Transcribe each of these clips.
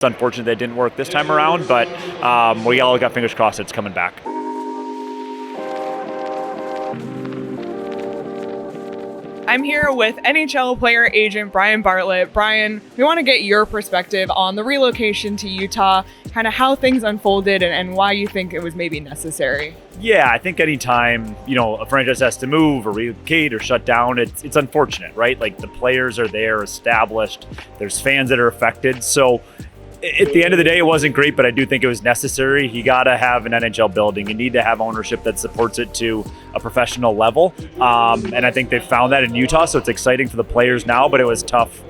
It's unfortunate that it didn't work this time around, but we all got fingers crossed it's coming back. I'm here with NHL player agent Brian Bartlett. Brian, we want to get your perspective on the relocation to Utah, kind of how things unfolded and why you think it was maybe necessary. Yeah, I think anytime, a franchise has to move or relocate or shut down, it's unfortunate, right? Like the players are there, established, there's fans that are affected. So at the end of the day, it wasn't great, but I do think it was necessary. You got to have an NHL building. You need to have ownership that supports it to a professional level. And I think they found that in Utah, so it's exciting for the players now, but it was tough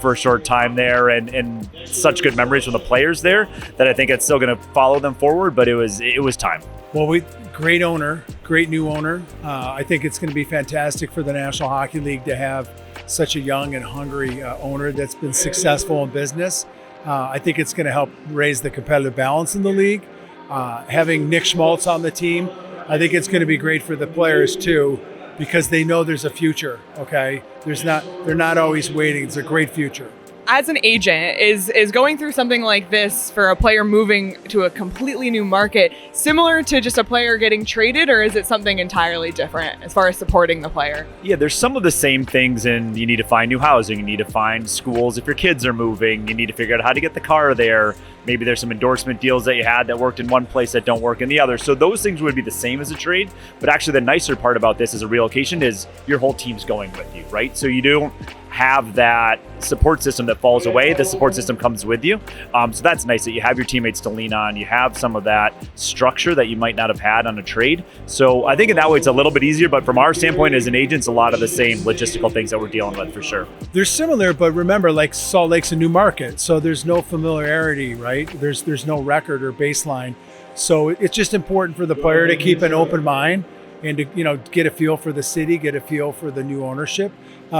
for a short time there and such good memories from the players there that I think it's still going to follow them forward, but it was time. Well, great owner, great new owner. I think it's going to be fantastic for the National Hockey League to have such a young and hungry owner that's been successful in business. I think it's going to help raise the competitive balance in the league. Having Nick Schmaltz on the team, I think it's going to be great for the players too, because they know there's a future. Okay, they're not always waiting. It's a great future. As an agent, is going through something like this for a player moving to a completely new market similar to just a player getting traded, or is it something entirely different as far as supporting the player? Yeah, there's some of the same things, and you need to find new housing, you need to find schools if your kids are moving, you need to figure out how to get the car there. Maybe there's some endorsement deals that you had that worked in one place that don't work in the other. So those things would be the same as a trade. But actually the nicer part about this as a relocation is your whole team's going with you, right? So you don't have that support system that falls away. The support system comes with you. So that's nice that you have your teammates to lean on. You have some of that structure that you might not have had on a trade. So I think in that way it's a little bit easier, but from our standpoint as an agent, it's a lot of the same logistical things that we're dealing with for sure. They're similar, but remember, like Salt Lake's a new market, so there's no familiarity, right? There's no record or baseline. So it's just important for the player to keep an open mind and to get a feel for the city, get a feel for the new ownership.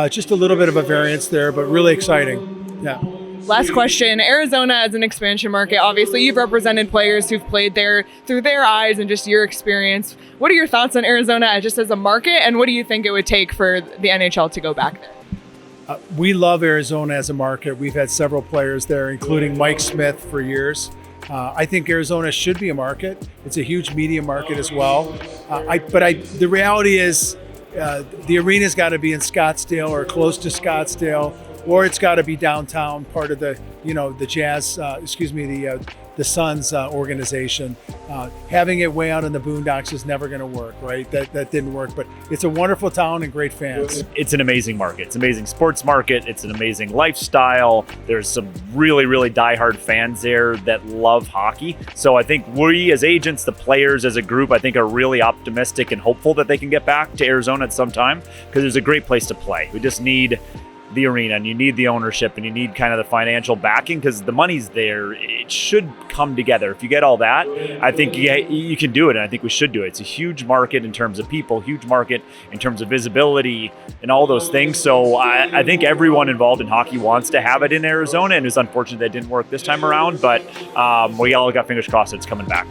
Just a little bit of a variance there, but really exciting. Yeah. Last question. Arizona as an expansion market, obviously you've represented players who've played there through their eyes and just your experience. What are your thoughts on Arizona just as a market, and what do you think it would take for the NHL to go back there? We love Arizona as a market. We've had several players there, including Mike Smith for years. I think Arizona should be a market. It's a huge media market as well. The reality is the arena's got to be in Scottsdale or close to Scottsdale, or it's got to be downtown, part of the the Suns organization. Having it way out in the boondocks is never going to work, right? That didn't work, but it's a wonderful town and great fans. It's an amazing market. It's an amazing sports market. It's an amazing lifestyle. There's some really, really diehard fans there that love hockey. So I think we as agents, the players as a group, I think are really optimistic and hopeful that they can get back to Arizona at some time, because there's a great place to play. We just need the arena, and you need the ownership, and you need kind of the financial backing, because the money's there. It should come together. If you get all that, I think you can do it, and I think we should do it. It's a huge market in terms of people, huge market in terms of visibility and all those things. So I think everyone involved in hockey wants to have it in Arizona, and it's unfortunate that it didn't work this time around, but we all got fingers crossed it's coming back.